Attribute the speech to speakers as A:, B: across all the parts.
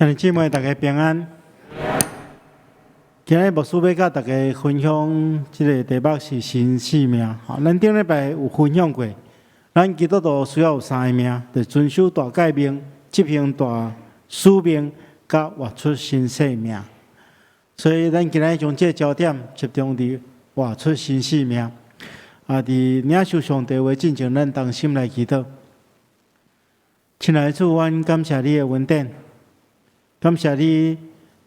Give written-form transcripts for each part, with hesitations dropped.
A: 兄弟姊妹，大家平安。今日牧师要甲大家分享这个题目是新生命。咱顶礼拜有分享过，咱基督徒需要有三个命，就是遵守大诫命、执行大使命，甲活出新生命。所以，咱今日将这焦点集中伫活出新生命。伫领受上帝话进前，咱同心来祈祷。亲爱的主，阮感谢你的恩典。感谢你，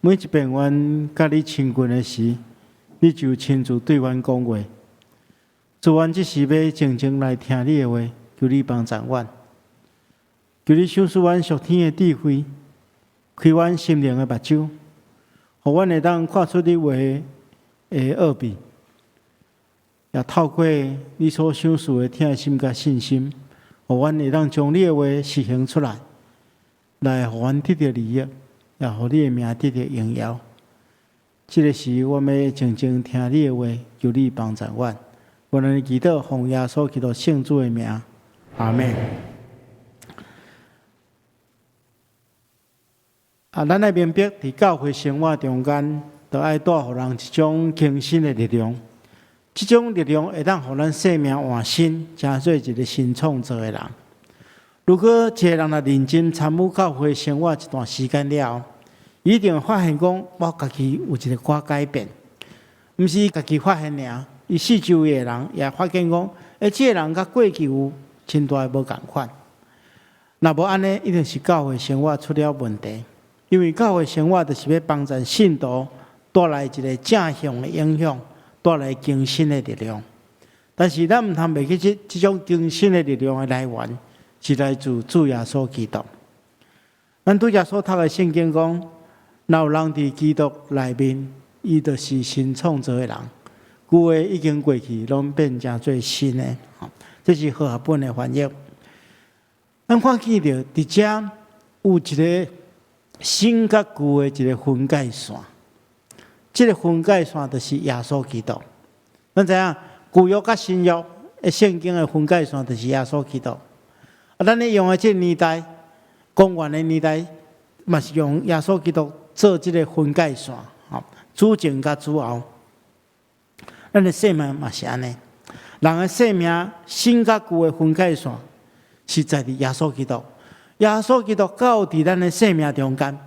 A: 每一遍阮甲你亲近的时，你就亲自对阮讲话。主，阮即时要静静来听你的话，求你帮助阮，求你赏赐阮属天的智慧，开阮心灵的目睭，互阮会当看出你话的奥秘，也透过你所赏赐的听心甲信心，互阮会当将你的话实行出来，来互阮得到利益。也互你的名得到荣耀。这个时，我们要静静听你的话，求你帮助阮。我们祈祷奉耶稣基督圣主的名，阿门。咱来明白，伫教会生活中间，都爱带互人一种更新的力量。这种力量会当互咱生命换新，成做一个新创造的人。如果一个人若认真参与教会生活一段时间了后，一定发现讲，我家己有一个改变，毋是家己发现尔，伊四周围的人也发现讲，这个人甲过去有真大无共款。若无安尼，一定是教会生活出了问题。因为教会生活就是要帮助信徒带来一个正向的影响，带来更新的力量。但是咱毋通袂记这种更新的力量的来源，是来自主耶稣基督。咱拄则所读的圣经讲，若有人伫基督内面，伊就是新创造的人，旧的已经过去，拢变成做新的。这是和合本的翻译。咱看见到伫遮有一个新甲旧的一个分界线，这个分界线就是耶稣基督。咱知影旧约甲新约的圣经的分界线就是耶稣基督。咱咧用的这个年代，公元的年代，嘛是用耶稣基督做这个分界线，主前甲主后。咱的生命嘛是安尼，人的生命新甲旧的分界线是在伫耶稣基督。耶稣基督到伫咱的生命中间，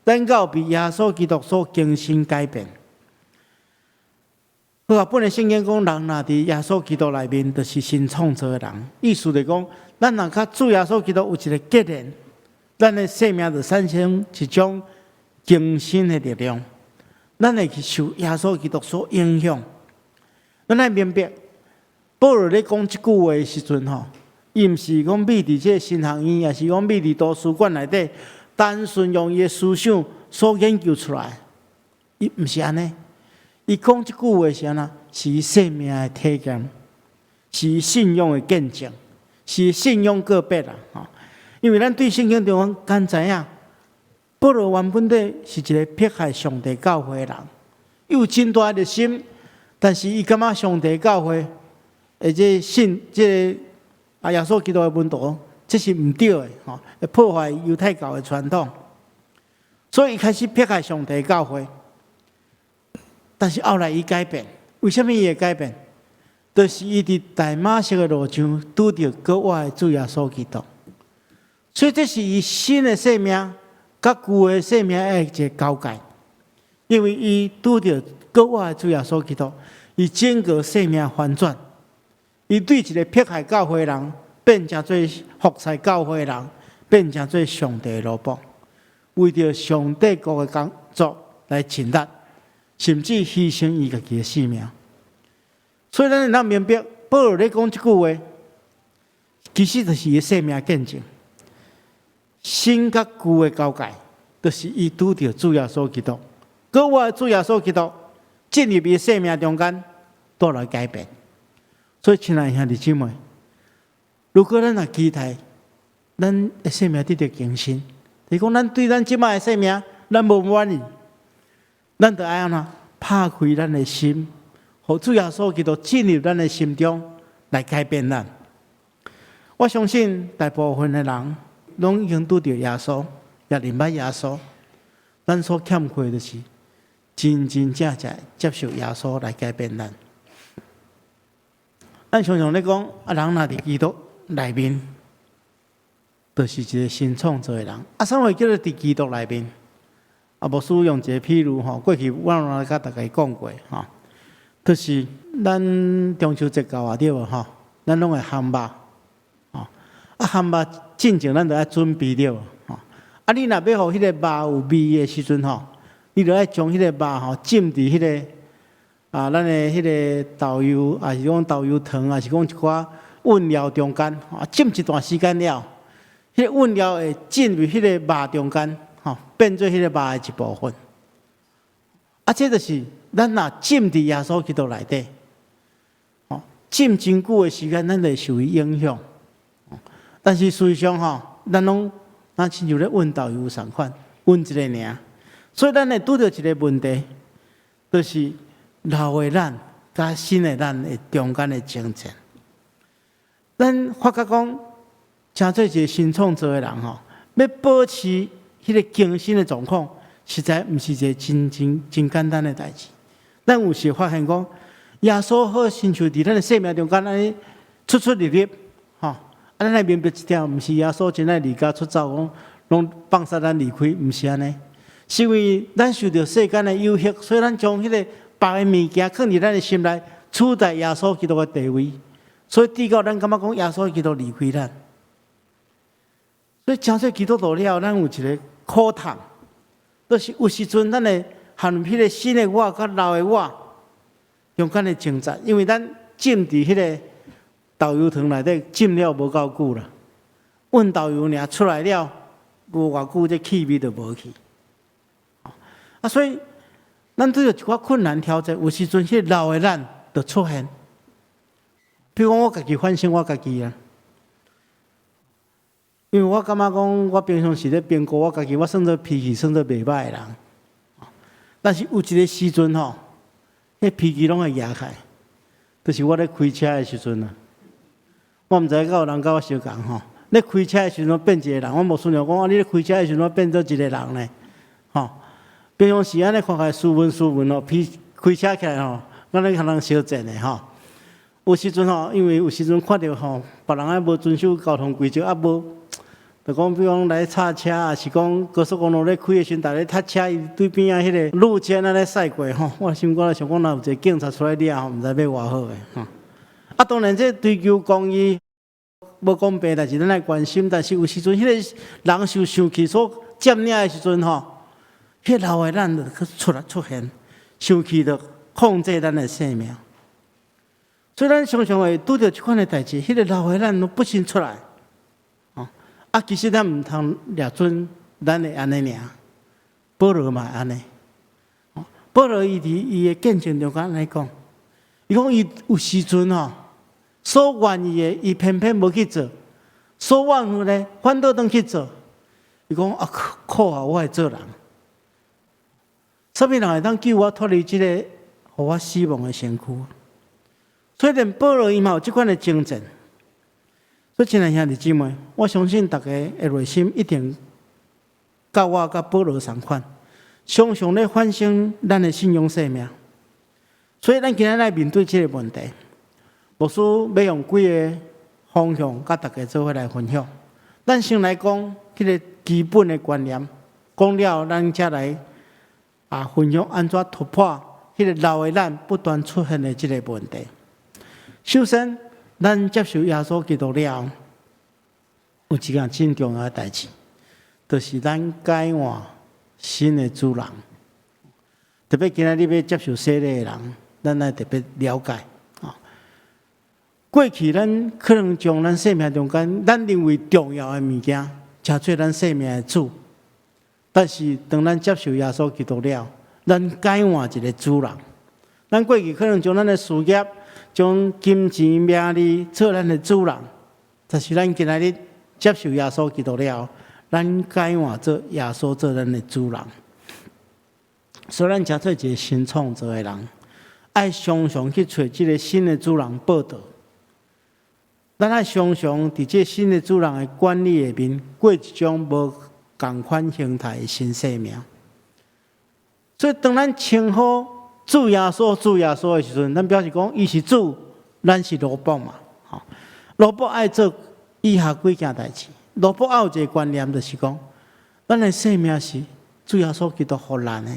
A: 咱到被耶稣基督所更新改变。好，本来圣经讲，人若伫耶稣基督内面，就是新创造的人。意思就是讲，咱若甲主耶稣基督有一个结连，咱的生命就产生一种更新的力量。咱会去受耶稣基督所影响。咱来明白，保罗咧讲即句话的时阵吼，伊毋是讲秘伫这神学院，也是讲秘伫图书馆内底，单纯用伊的思想所研究出来。伊毋是安尼。伊讲即句话是安怎？是伊生命的体验，是伊信仰的见证，是伊信仰个别啦。因为咱对圣经中敢知影，保罗原本底是一个迫害上帝教会的人，伊有真大的心，但是伊感觉上帝教会，这信这耶稣基督的门徒，这是毋对的，会破坏犹太教的传统，所以伊开始迫害上帝教会。但是后来伊改变，为什么伊会改变？就是伊伫大马色的路上拄着国外的主耶稣基督，所以这是伊新的生命甲旧的生命的一个交界。因为伊拄着国外的主耶稣基督，伊整个生命翻转，伊对一个迫害教会的人，变成做服侍教会的人，变成做上帝的奴仆，为着上帝国的工作来尽力。甚至牺牲伊家己的性命，所以咱会当明白，保罗咧讲即句话，其实就是伊生命见证。新甲旧的交界，就是伊拄着主耶稣基督，国外主耶稣基督进入伊生命中间，带来改变。所以，亲爱的兄弟姊妹，如果咱若期待咱的生命得到更新，就是讲咱对咱即摆的生命，咱无满意。咱就爱安怎拍开咱的心，互主耶稣基督进入咱的心中来改变咱。我相信大部分的人拢已经拄着耶稣，也认捌耶稣，咱所欠缺的是真真正正接受耶稣来改变咱。咱常常咧讲，人若伫基督内面，就是一个新创造的人。啥会叫做伫基督内面？牧师用一个譬如过去我有甲大家讲过就是咱中秋节到对无咱拢会烘肉烘肉进前咱就要准备对无你若要互迄个肉有味的时阵你就要将迄个肉浸伫迄个咱的迄个豆油，还是讲豆油糖，还是讲一寡混料中间浸一段时间了，迄个混料会进入迄个肉中间变做迄个肉的一部分。这就是咱若浸伫耶稣基督内底浸真久的时间，咱就会受伊影响。但是事实上咱亲像咧混豆油同款，混一个尔。所以咱会拄到一个问题，就是老的咱甲新的咱的中间的争战。咱发觉讲，诚做一个新创造的人要保持迄个更新的状况，实在毋是一个真简单的代志。咱有时发现讲，耶稣好亲像伫咱的生命中间安尼出入入咱来明白一点，毋是耶稣真爱离家出走，讲拢放杀咱离开，毋是安尼。是因为咱受到世间的诱惑，所以咱将迄个别的物件放伫咱的心内，取代耶稣基督的地位。所以至到咱感觉讲耶稣基督离开咱，所以诚说基督徒了，咱有一个苦痛，就是有时阵咱会含迄个新的我甲老的我中间的挣扎，因为咱浸伫迄个豆油糖内底浸了无够久啦，混豆油尔出来了，无偌久，这气味就无去。所以咱拄着一寡困难挑战，有时阵迄个老的咱就出现。比如讲，我家己反省我家己啊，因为我感觉讲，我平常时咧评估我家己，我算做脾气算做袂歹的人，但是有一个时阵迄脾气拢会压开，就是我咧开车的时阵啊。我毋知影有人甲我相共咧开车的时阵变一个人，我无顺着讲，你咧开车的时阵变做一个人呢？平常时安尼看起来斯文开车起来咱咧可能小静的有时阵因为有时阵看到别人无遵守交通规则无，就讲比如讲来插车，还是讲高速公路咧开的时阵，逐个踏车伊对边仔迄个路肩安尼驶过我心肝想讲，若有一个警察出来抓毋知要偌好诶当然这追求公义，无公平，但是咱来关心。但是有时阵迄个人受生气所占领的时阵迄老的咱就出现，生气就控制咱的生命。所以咱常常会拄到这款的代志，迄个老的咱都不先出来。其实咱毋通掠准咱的安尼尔，保罗嘛安尼。保罗伊伫伊的见证中间安尼讲，伊讲伊有时阵所愿意的，伊偏偏无去做；所愿意的，反倒当去做。伊讲靠我会做人。什么人会当救我脱离这个互我死亡的身躯？所以连保罗伊嘛有这款的精神。所以亲爱兄弟姊妹，我相信大家的内心一定甲我甲保罗同款，常常咧反省咱的信仰生命。所以咱今日来面对这个问题，牧师要用几个方向甲大家做伙来分享。咱先来讲迄个基本的观念，讲了咱才来分享安怎突破迄个老的咱不断出现的这个问题。首先，咱接受耶稣基督了，有一件真重要的代志，就是咱改换新的主人。特别今仔日要接受洗礼的人，咱来特别了解过去咱可能将咱生命中间咱认为重要的物件，诚做咱生命的主。但是当咱接受耶稣基督了，咱改换一个主人。咱过去可能将咱的事业、将金钱、名利做咱的主人，但是咱今仔日接受耶稣基督了，咱改换做耶稣做咱的主人。所以咱诚做一个新创造的人，爱常常去找这个新的主人报道。咱爱常常伫这新的主人的管理下面，过一种无同款形态的新生命。所以当咱称呼主耶稣的时阵，咱表示讲伊是主，咱是罗卜嘛。吼，罗卜爱做以下几件代志。罗卜有一个观念，就是讲，咱的生命是主耶稣基督互咱的。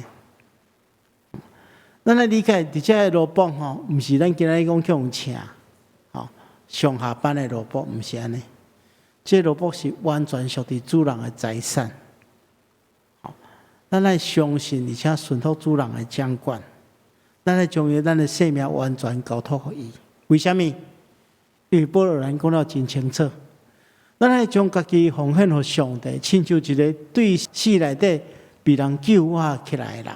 A: 咱来理解，伫遮罗卜吼，毋是咱今仔日讲去用请，吼上下班的罗卜，毋是安尼。这罗卜是完全属于主人的财产。咱来相信，而且顺服主人的掌管。咱来将咱的生命完全交托给伊。为什么？因为保罗人讲了真清楚，咱来将家己奉献给上帝，亲像一个对死内底被人救活起来的人，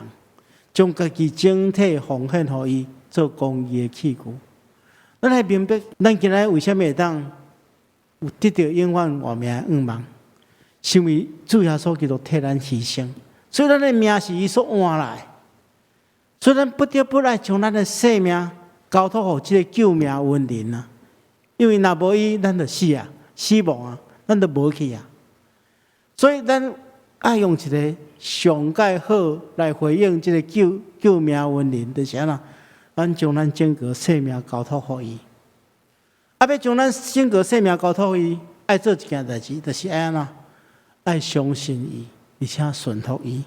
A: 将家己整体奉献给伊，做公义的器具。咱来明白，咱今仔为什么会当有得到永远活命的愿望？是因为主耶稣基督替咱牺牲。所以咱的命是伊所换来，所以咱不得不来将咱的生命交托给这个救命恩人啊！因为若无伊，咱就死啊，死亡啊，咱就无去啊。所以咱爱用一个上介好来回应这个救命恩人，就是安怎？咱将咱整个生命交托给伊。啊，要将咱整个生命交托给伊，爱做一件代志，就是安怎？爱相信伊。而且顺服伊，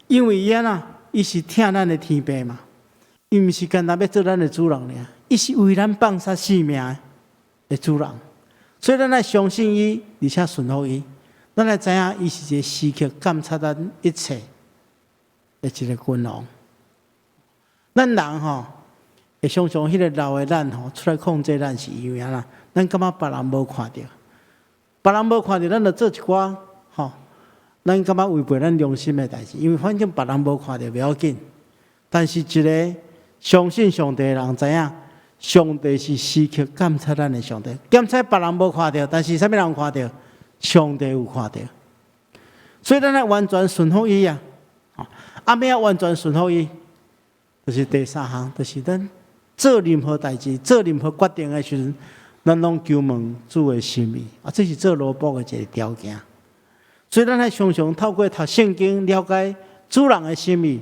A: 因为伊安那，伊是听咱的天父嘛，伊毋是单单要做咱的主人尔，伊是为咱放下性命的主人，所以咱来相信伊，而且顺服伊，咱来知影伊是一个时刻监察咱一切的一个君王。咱人吼，会常常迄个老的咱吼出来控制咱，是因为安那，咱感觉别人无看到，别人无看到，咱就做一寡吼。咱感觉违背咱良心的代志，因为反正别人无看到不要紧。但是一个相信上帝的人知影，上帝是时刻监察咱的上帝。检测别人无看到，但是啥物人看到？上帝有看到。所以咱来完全顺服伊啊！要完全顺服伊，就是第三项，就是咱做任何代志、做任何决定的时阵，咱拢求问主的心意啊！这是做罗卜的一个条件。所以，咱还常常透过读圣经了解主人的心意，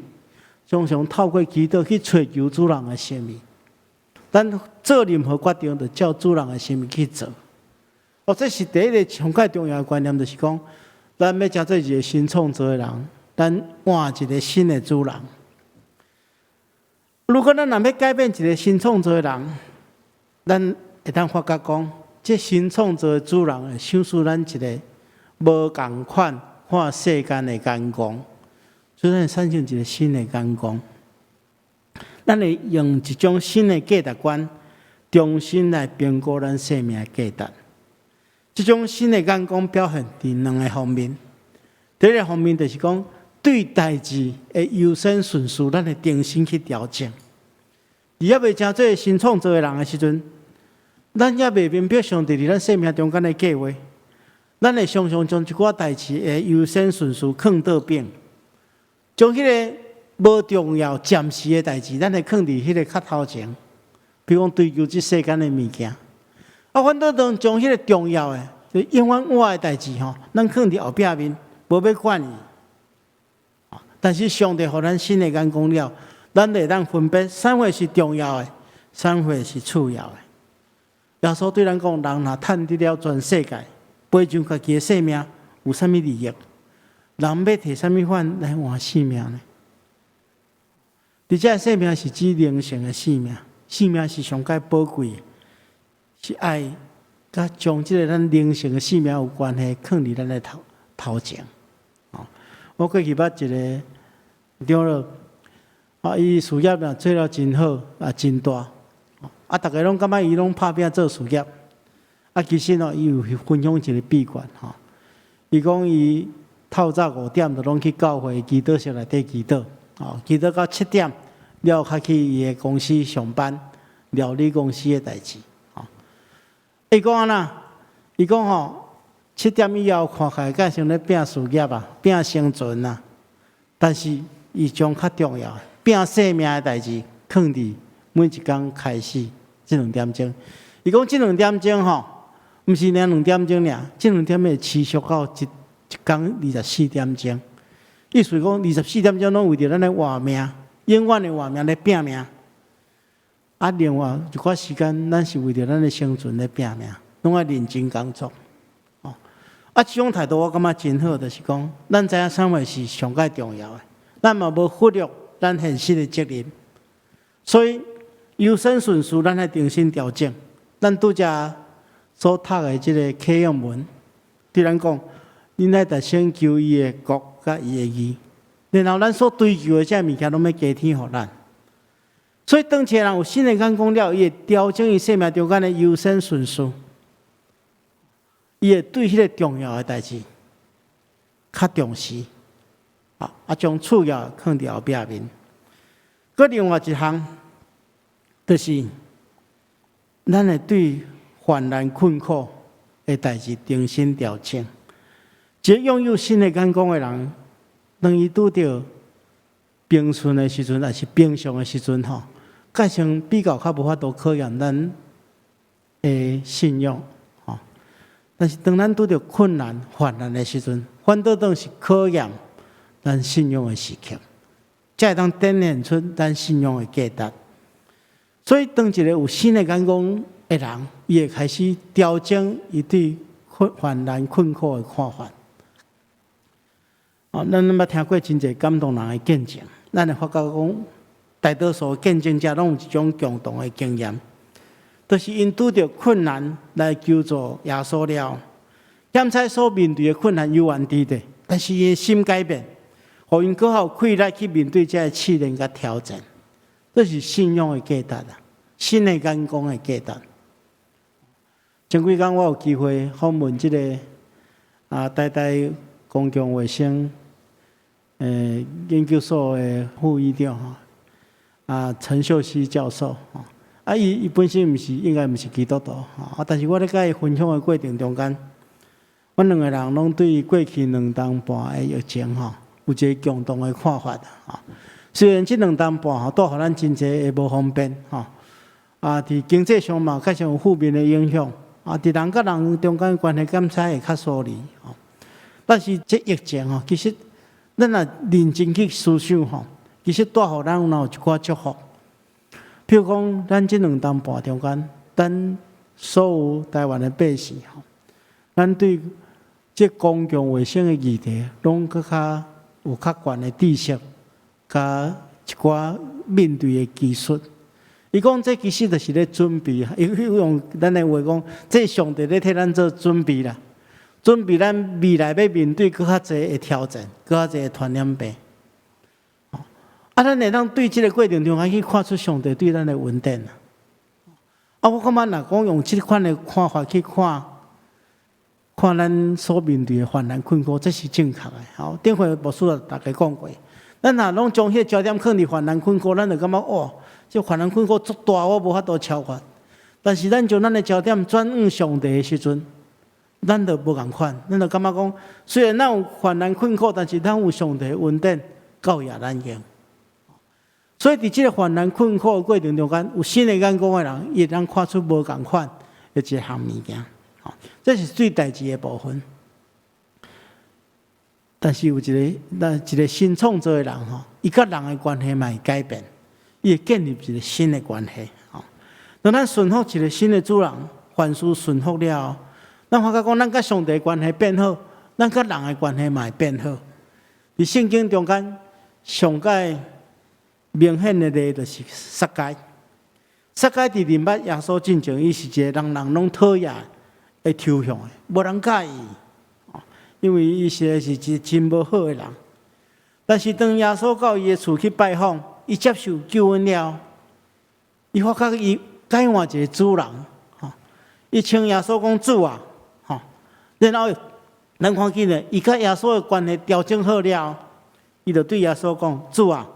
A: 常常透过祈祷去追求主人的心意。咱做任何决定，就照主人的心意去做。这是第一个上界重要的观念，就是讲，咱要做一个新创造的人，咱换一个新的主人。如果咱若要改变一个新创造的人，咱会当发觉讲，这新创造的主人会想出咱一个。无共款看世间的眼光，所以咱产生一个新的眼光。咱会用一种新的价值观，重新来评估咱生命的价值。这种新的眼光表现伫两个方面。第一个方面就是讲，对代志的优先顺序，咱会重新去调整。而也未真做新创造的人的时阵，咱也未明白上帝伫咱生命中间的计划。咱会常常将一寡代志的优先顺序放倒边，将迄个无重要、暂时的代志，咱会放伫迄个较头前。比如讲追求这世间的物件，反倒将迄个重要的、就永远活的代志吼，咱放伫后壁面，无要管伊。但是上帝互咱新的眼光了，咱会当分别啥货是重要的，啥货是次要的。耶稣对咱讲：人若趁得了全世界，赔上家己的性命，有啥物利益？人要摕啥物款来换性命呢？而且性命是指灵性的性命，性命是上界宝贵的，是爱甲将这个咱灵性的性命有关系，放伫咱的头前。我过去捌一个长老，伊事业做了真好，真大，大家拢感觉伊拢拍拼做事业。其实伊有分享一个秘诀伊讲伊透早5点就拢去教会祈祷室内底祈祷，祈祷到7点了，才去伊个公司上班，料理公司的代志。伊讲安那？伊讲7点以后看起来敢像咧拼事业拼生存但是伊将较重要拼生命的代志，放伫每一天开始这2点钟。伊讲这2点钟毋是两2点钟尔，这2点会持续到一天24点钟。意思讲24点钟拢为着咱的活命，永远的活命咧拼命。啊，另外一寡时间，咱是为着咱的生存咧拼命，拢爱认真工作。哦，啊，这种态度我感觉真好，就是讲，咱知影啥物是上界重要的，咱嘛无忽略咱现实的责任。所以优先顺序，咱来重新调整。咱拄则所读的这个启用文，对咱讲，恁爱得先求伊的国甲伊的义，然后咱所追求的这物件，拢要加添互咱。所以，当一个人有新的眼光了，伊会调整伊生命中间的优先顺序，伊会对迄个重要的代志较重视，将次要放伫后壁面。佮另外一项，就是咱会对患难困苦的代志重新调整。一个拥有新的眼光的人，当伊拄着平顺的时阵，还是平常的时阵吼。改成比较无法度考验咱的信用，但是当咱拄着困难、患难的时阵，反倒当是考验咱信用的时刻，才会当展现出咱信用的价值。所以，当一个有新的眼光的人，伊会开始调整伊对患难困苦的看法。咱捌听过真侪感动人的见证，咱会发觉讲。大多数见证者拢有一种共同的经验，就是因拄着困难来求助耶稣了，检测所面对的困难有原伫的，但是因心改变，互因更好气力去面对这个试炼甲挑战，这是信仰的价值啊，新的眼光的价值。前几天我有机会访问这个台大公共卫生研究所的副院长陈秀熙教授伊本身应该毋是基督徒但是我咧甲伊分享的过程中间，阮两个人拢对过去2年半的疫情有一个共同的看法虽然这2年半带互咱真侪的无方便伫经济上嘛确实有负面的影响伫人甲人中间关系检测会较疏离但是这疫情其实咱若认真去思想其实带互咱有一寡祝福，譬如讲，咱这2年半中间，咱所有台湾的百姓咱对这公共卫生的议题，拢更较有较悬的知识，甲一寡面对的技术。伊讲这其实就是咧准备，伊用咱的话讲，这上帝咧替咱做准备啦，准备咱未来要面对更较侪的挑战，更较侪的传染病。咱会当对这个过程中间去看出上帝对咱的恩典我感觉若讲用这款的看法去看咱所面对的患难困苦，这是正确的。顶回牧师也大家讲过，咱若拢将迄个焦点放伫患难困苦，咱就感觉这患难困苦足大，我无法度超越。但是咱将咱的焦点转向上帝的时阵，咱就无共款，咱就感觉讲，虽然咱有患难困苦，但是咱有上帝的恩典教育咱用。所以，伫这个患难困苦的过程中间，有新的眼光的人，伊会当看出无共款的一项物件。这是最代志的部分。但是有一个新创造的人伊甲人的关系嘛会改变，伊会建立一个新的关系。当咱顺服一个新的主人，凡事顺服了后，咱发觉讲，咱甲上帝的关系变好，咱甲人的关系嘛会变好。伫圣经中间，上界明显的例就是撒该。撒该伫认捌耶稣进前，伊是一个人拢讨厌的抽象的，无人介意，因为伊是一个真无好的人。但是当耶稣到伊的厝去拜访，伊接受救恩了，伊发觉伊改换一个主人，伊称耶稣讲主啊，然后咱看见咧，伊甲耶稣的关系调整好了，伊就对耶稣讲：主啊，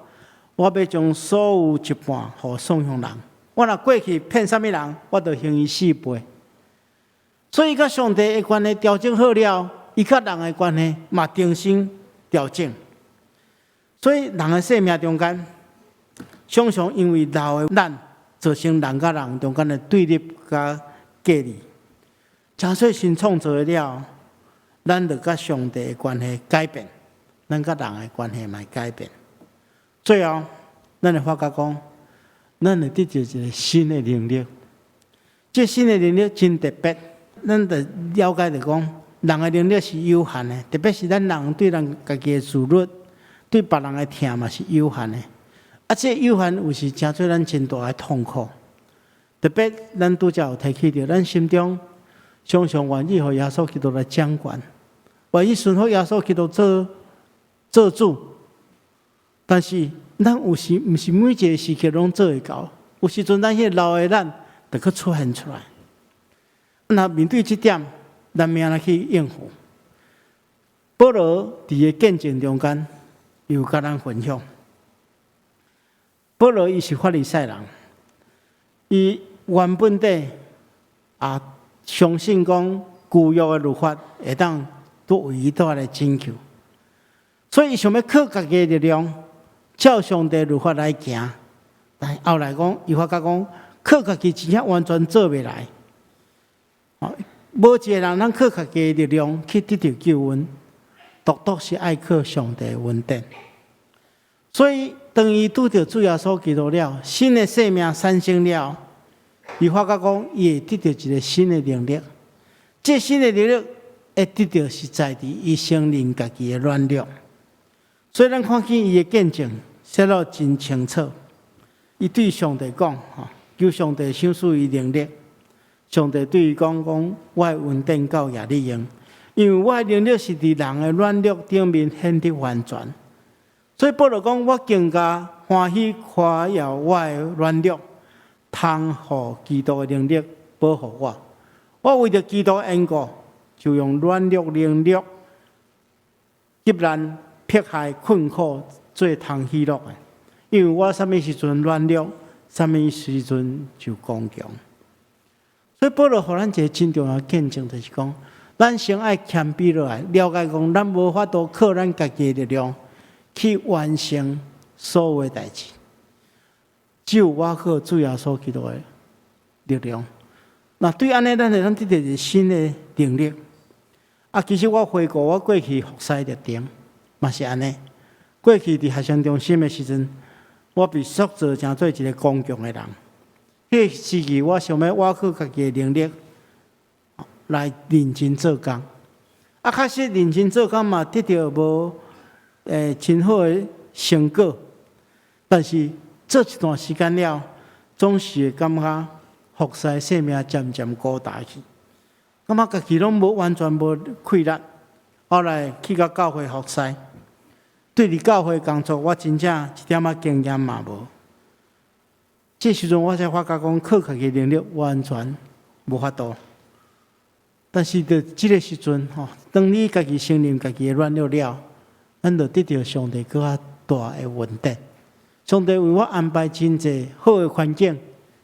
A: 我要将所有一半互送向人。我若过去骗啥物人，我就还伊4倍。所以，甲上帝的关系调整好了，伊甲人的关系嘛重新调整。所以，人的生命中间，常常因为老的咱，造成人甲人中间的对立甲隔离。假说新创造了，咱就甲上帝的关系改变，咱甲人的关系嘛会改变。最后，咱会发觉讲，咱会得到一个新的能力。这新的能力真特别，咱得了解着讲，人的能力是有限的，特别是咱人对咱家己的自律，对别人的疼嘛是有限的。啊，这有限有时真做咱真大的痛苦。特别咱拄则有提起着，咱心中常常愿意互耶稣基督来掌管，愿意顺服耶稣基督做主。但是咱有时毋是每一个时刻拢做会到，有时阵咱迄个老的咱就去出现出来。那面对这点，咱要安怎去应付？保罗伫个见证中间有甲咱分享。保罗伊是法利赛人，伊原本相信讲旧约的律法会当都为伊带来拯救，所以伊想要靠家己的力量，照上帝律法来行。但后来讲，伊发觉讲靠家己真正完全做袂来。无一个人能靠家己的力量去得到救恩，独是爱靠上帝的恩典。所以当伊拄到主耶稣基督了，新的生命产生了，伊发觉讲伊会得到一个新的能力。这新的能力会得到是在于伊承认家己的软弱。所以咱看见伊的见证写了真清楚。伊对上帝讲：求上帝赏赐伊能力。上帝对伊讲：我的恩典够也你用，因为我的能力是伫人的软弱顶面显得完全。所以保罗讲：我更加欢喜夸耀我的软弱，通互基督的能力保护我。我为着基督的缘故，就用软弱能力、急难、迫害、困苦做通喜乐的。因为我什么时阵软弱，什么时阵就刚强。所以保罗互咱一个真重要的见证，就是讲，咱先爱谦卑落来，了解讲，咱无法度靠咱家己的力量去完成所有的代志，只有我靠主耶稣基督的力量。那对安尼，咱会当得到一个新的能力。其实我回顾我过去服侍历程，嘛是安尼。过去伫学生中心的时阵，我被塑造成做一个刚强的人。迄时期，我想要我靠家己的能力来认真做工。确实认真做工嘛，得到无真好的成果。但是做一段时间了，总是会感觉服侍生命渐渐孤单去，感觉家己拢完全无气力。后来去到教会服侍，对伫教会工作，我真正一点仔经验嘛无。这时阵我才发觉讲，靠家己能力完全无法度。但是在这个时阵当你家己承认家己的软弱了，咱就得到上帝更较大的恩典。上帝为我安排真济好的环境，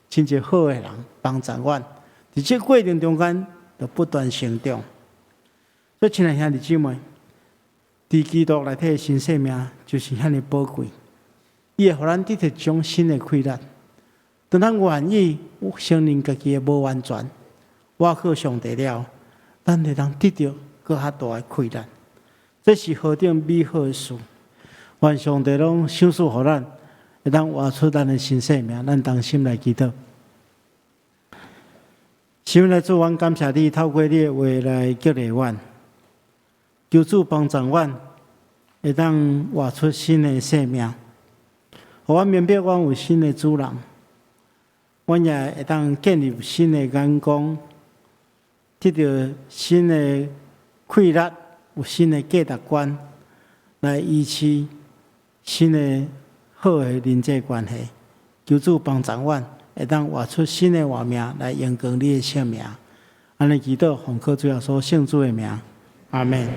A: 真济好的人帮助我，在这过程中间就不断成长。所以，亲爱兄弟姊妹，伫基督内底的新生命就是遐尼宝贵，伊会互咱得到一种新的快乐。当咱愿意承认家己的无完全，我靠上帝了，咱会当得到更较大的快乐。这是何等美好的事！愿上帝拢赏赐互咱，会当活出咱的新生命。咱同心来祈祷。神来主，阮感谢你，透过你的话来激励阮，求主帮助阮，会当活出新的生命。互阮明白，阮有新的主人。阮也会当建立新的眼光，得到新的快乐，有新的价值观，来维持新的好的人际关系。求主帮助阮，会当活出新的活命，来荣光你的圣名。安尼祈祷，奉靠主耶稣圣主的名，阿门。